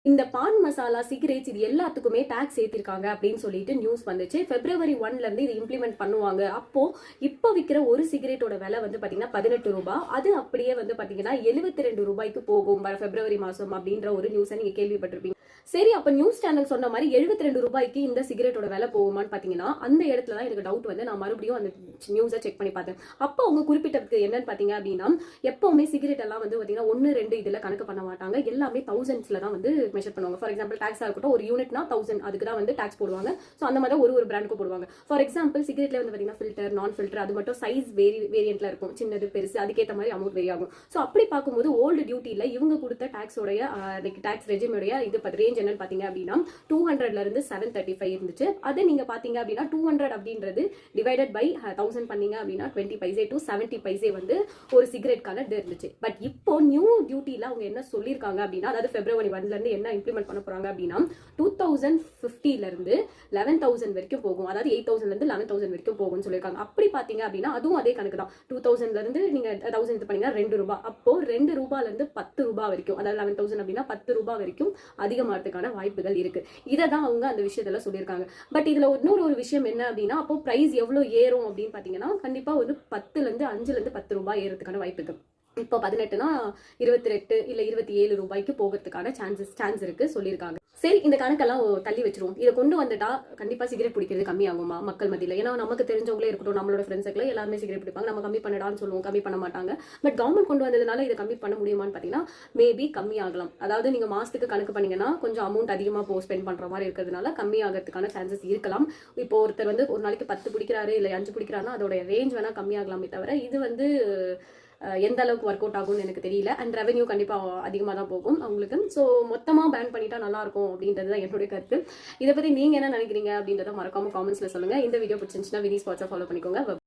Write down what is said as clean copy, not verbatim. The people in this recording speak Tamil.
இந்த பான் மசாலா, சிகரெட்ஸ் இது எல்லாத்துக்குமே டாக்ஸ் ஏத்திருக்காங்க அப்படின்னு சொல்லிட்டு நியூஸ் வந்துச்சு. February 1ல இருந்து இது இம்ப்ளிமெண்ட் பண்ணுவாங்க. அப்போ இப்போ விக்கிற ஒரு சிகரெட்டோட விலை வந்து பாத்தீங்கன்னா 18 ரூபாய். அது அப்படியே வந்து பாத்தீங்கன்னா 72 ரூபாய்க்கு போகும் February மாசம் அப்படின்ற ஒரு நியூஸை நீங்க கேள்விப்பட்டிருப்பீங்க. சரி, அப்ப நியூஸ் சேனல் சொன்ன மாதிரி 72 ரூபாய்க்கு இந்த சிகரெட்டோட விலை போகுமான்னு பாத்தீங்கன்னா அந்த இடத்துல தான் எனக்கு டவுட் வந்து நான் மறுபடியும் அந்த நியூஸை செக் பண்ணி பார்த்தேன். அப்போ அவங்க குறிப்பிட்டதுக்கு என்னன்னு பாத்தீங்க அப்படின்னா, எப்பவுமே சிகரெட் எல்லாம் வந்து பாத்தீங்கன்னா 1, 2 இதுல கணக்கு பண்ண மாட்டாங்க. எல்லாமே தௌசண்ட்ஸ்ல தான் வந்து மெஷர் பண்ணுவாங்க. ஃபார் எக்ஸாம்பிள் டாக்ஸா இருக்கட்டும், ஒரு யூனிட்னா 1000 அதுக்கு தான் வந்து டாக்ஸ் போடுவாங்க. ஸோ அந்த மாதிரி ஒரு பிராண்டுக்கு போடுவாங்க. ஃபார் எக்ஸாம்பிள் சிகரெட்ல வந்து பாத்தீங்கன்னா ஃபில்டர், நான் ஃபில்டர் அது மட்டும் சைஸ் வேரியன்ட்ல இருக்கும். சின்னது பெருசு அதுக்கேற்ற மாதிரி அமௌண்ட் வேரி ஆகும். ஸோ அப்படி பார்க்கும்போது ஓல்டு டியூட்டில இவங்க கொடுத்த டாக்ஸோடைய டாக்ஸ் ரெஜிமோடைய இது ரேஞ்ச் என்னன்னு பாத்தீங்க அப்படின்னா 200ல இருந்து 735 இருந்துச்சு. அது நீங்க பாத்தீங்க அப்படின்னா 200 அப்படின்றது டிவைடட் பை 1000 பண்ணீங்க அப்படின்னா 20 பைசே டு 70 பைசே வந்து ஒரு சிகரெட்கான இது இருந்துச்சு. பட் இப்போ நியூ டியூட்டில அவங்க என்ன சொல்லியிருக்காங்க அப்படின்னா, அதாவது February 1ல இருந்து என்ன இம்ப்ளிமெண்ட் பண்ண போறாங்க அப்படின்னா 2050ல இருந்து 11,000 வரைக்கும் போகும். அதாவது 8,000ல இருந்து 11,000 வரைக்கும் போகும்னு சொல்லியிருக்காங்க. அப்படி பாத்தீங்க அப்படின்னா அதுவும் அதே கணக்கு தான். 2000ல இருந்து நீங்க 1000 இது பண்ணீங்கன்னா 2 ரூபாய். அப்போ 2 ரூபாயில இருந்து 10 ரூபாய் வரைக்கும், அதாவது 11,000 அப்படின்னா 10 ரூபாய் வரைக்கும் அதிகமாகிறதுக்கான வாய்ப்புகள் இருக்கு. இதை தான் அவங்க அந்த விஷயத்துல சொல்லியிருக்காங்க. பட் இதுல இன்னொரு விஷயம் என்ன அப்படின்னா, அப்போ பிரைஸ் எவ்வளவு ஏறும் அப்படின்னு பாத்தீங்கன்னா கண்டிப்பா ஒரு 5ல இருந்து 10 ரூபாய் ஏறதுக்கான வாய்ப்பு இருக்கு. இப்போ 18னா 28 இல்ல 27 ரூபாய்க்கு போகிறதுக்கான சான்ஸ் இருக்கு சொல்லியிருக்காங்க. சரி, இந்த கணக்கெல்லாம் தள்ளி வச்சிருவோம். இதை கொண்டு வந்துட்டா கண்டிப்பா சிகரெட் பிடிக்கிறது கம்மியாகுமா மக்கள் மத்தியில? ஏன்னா நமக்கு தெரிஞ்சவங்களே இருக்கட்டும், நம்மளோட ஃப்ரெண்ட்ஸுக்குள்ள எல்லாருமே சிகரெட் பிடிப்பாங்க. நம்ம கம்மி பண்ணடான்னு சொல்லுவோம், கம்மி பண்ண மாட்டாங்க. பட் கவர்மெண்ட் கொண்டு வந்ததுனால இதை கம்மி பண்ண முடியுமான்னு பாத்தீங்கன்னா மேபி கம்மி ஆகலாம். அதாவது நீங்க மாசத்துக்கு கணக்கு பண்ணீங்கன்னா கொஞ்சம் அமௌண்ட் அதிகமா ஸ்பெண்ட் பண்ற மாதிரி இருக்கிறதுனால கம்மி ஆகிறதுக்கான சான்சஸ் இருக்கலாம். இப்போ ஒருத்தர் வந்து ஒரு நாளைக்கு 10 பிடிக்கிறாரு இல்ல 5 பிடிக்கிறாருன்னா அதோட ரேஞ்ச் வேணா கம்மியாகலாமே தவிர இது வந்து எந்த அளவுக்கு ஒர்க் அவுட் ஆகும்னு எனக்கு தெரியல. அண்ட் ரெவன்யூ கண்டிப்பாக அதிகமாக தான் போகும் அவங்களுக்கு. ஸோ மொத்தமாக பேன் பண்ணிட்டா நல்லா இருக்கும் அப்படின்றது தான் என்னுடைய கருத்து. இதை பற்றி நீங்கள் என்ன நினைக்கிறீங்க அப்படின்றத மறக்காம காமெண்ட்ஸில் சொல்லுங்கள். இந்த வீடியோ பிடிச்சிருந்துச்சுன்னா வினி ஸ்பாட்ஸை ஃபாலோ பண்ணிக்கோங்க.